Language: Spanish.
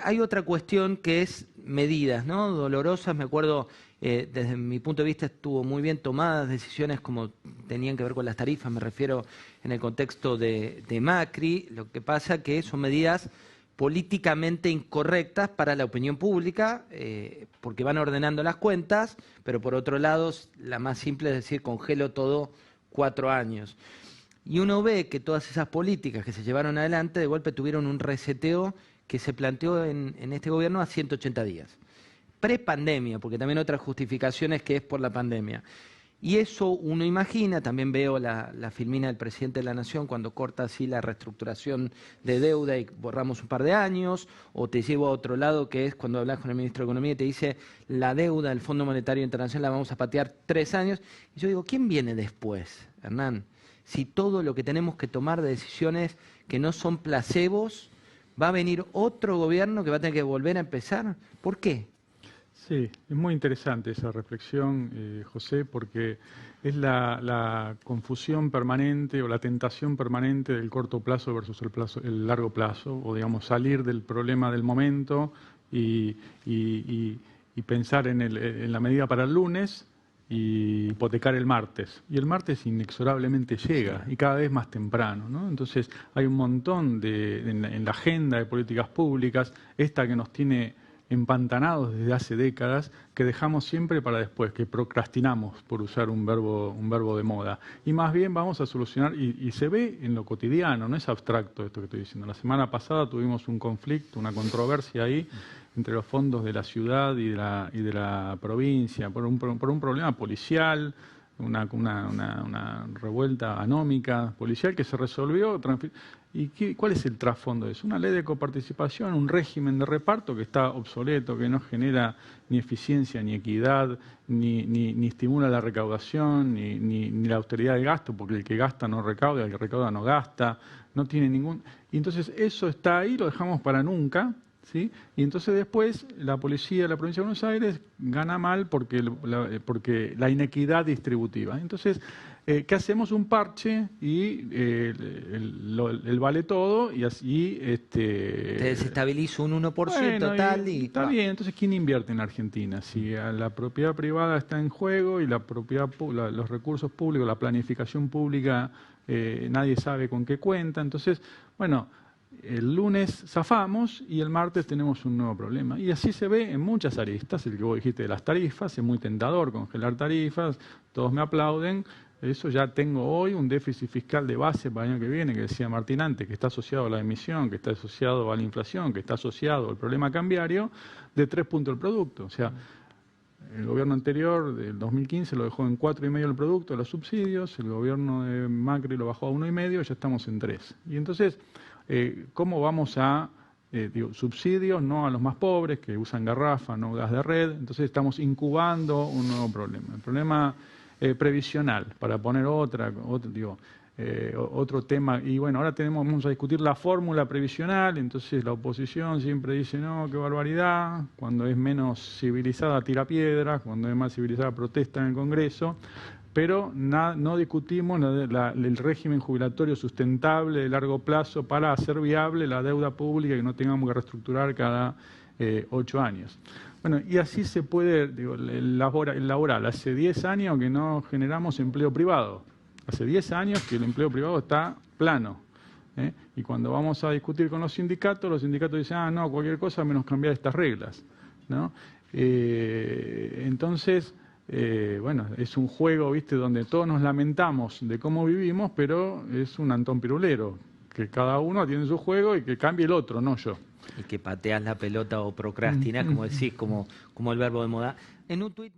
Hay otra cuestión que es medidas, ¿no? Dolorosas. Me acuerdo, desde mi punto de vista, estuvo muy bien tomadas decisiones como tenían que ver con las tarifas, me refiero en el contexto de Macri. Lo que pasa que son medidas políticamente incorrectas para la opinión pública, porque van ordenando las cuentas, pero por otro lado, la más simple es decir, congelo todo 4 años. Y uno ve que todas esas políticas que se llevaron adelante de golpe tuvieron un reseteo que se planteó en este gobierno a 180 días. Prepandemia, porque también otra justificación es que es por la pandemia. Y eso uno imagina, también veo la filmina del presidente de la Nación cuando corta así la reestructuración de deuda y borramos un par de años, o te llevo a otro lado que es cuando hablas con el ministro de Economía y te dice la deuda del Fondo Monetario Internacional la vamos a patear 3 años. Y yo digo, ¿quién viene después, Hernán? Si todo lo que tenemos que tomar de decisiones que no son placebos, va a venir otro gobierno que va a tener que volver a empezar. ¿Por qué? Sí, es muy interesante esa reflexión, José, porque es la confusión permanente o la tentación permanente del corto plazo versus el largo plazo, o digamos salir del problema del momento y pensar en la medida para el lunes y hipotecar el martes. Y el martes inexorablemente llega y cada vez más temprano, ¿no? Entonces hay un montón en la agenda de políticas públicas, esta que nos tiene empantanados desde hace décadas, que dejamos siempre para después, que procrastinamos, por usar un verbo de moda. Y más bien vamos a solucionar, y se ve en lo cotidiano, no es abstracto esto que estoy diciendo. La semana pasada tuvimos un conflicto, una controversia ahí entre los fondos de la ciudad y de la provincia, por un problema policial, una revuelta anómica policial que se resolvió. ¿Y cuál es el trasfondo de eso? Una ley de coparticipación, un régimen de reparto que está obsoleto, que no genera ni eficiencia, ni equidad, ni estimula la recaudación, ni la austeridad del gasto, porque el que gasta no recauda, el que recauda no gasta, no tiene ningún... Y entonces eso está ahí, lo dejamos para nunca, ¿sí? Y entonces después la policía de la provincia de Buenos Aires gana mal porque la inequidad distributiva. Entonces, ¿qué hacemos? Un parche y el vale todo y así... Te desestabiliza un 1% bueno, tal y... está bien, entonces ¿quién invierte en Argentina? Si la propiedad privada está en juego y los recursos públicos, la planificación pública, nadie sabe con qué cuenta. Entonces, bueno... El lunes zafamos y el martes tenemos un nuevo problema. Y así se ve en muchas aristas. El que vos dijiste de las tarifas, es muy tentador congelar tarifas, todos me aplauden. Eso ya tengo hoy un déficit fiscal de base para el año que viene, que decía Martín antes, que está asociado a la emisión, que está asociado a la inflación, que está asociado al problema cambiario, de 3 puntos el producto. O sea, el gobierno anterior, del 2015, lo dejó en 4,5 el producto de los subsidios, el gobierno de Macri lo bajó a 1,5, ya estamos en 3. Y entonces... ¿cómo vamos a, subsidios no a los más pobres que usan garrafa, no gas de red? Entonces estamos incubando un nuevo problema. El problema previsional, para poner otro tema. Y bueno, ahora vamos a discutir la fórmula previsional, entonces la oposición siempre dice, no, qué barbaridad, cuando es menos civilizada tira piedras, cuando es más civilizada protesta en el Congreso. Pero no discutimos el régimen jubilatorio sustentable de largo plazo para hacer viable la deuda pública y que no tengamos que reestructurar cada 8 años. Bueno, y así se puede, el laboral. Hace 10 años que no generamos empleo privado. Hace 10 años que el empleo privado está plano. Y cuando vamos a discutir con los sindicatos dicen, no, cualquier cosa menos cambiar estas reglas, ¿no? Entonces... bueno, es un juego, ¿viste?, donde todos nos lamentamos de cómo vivimos, pero es un Antón Pirulero, que cada uno tiene su juego y que cambie el otro, no yo. Y que pateas la pelota o procrastinas, como decís, como el verbo de moda. En un tuit...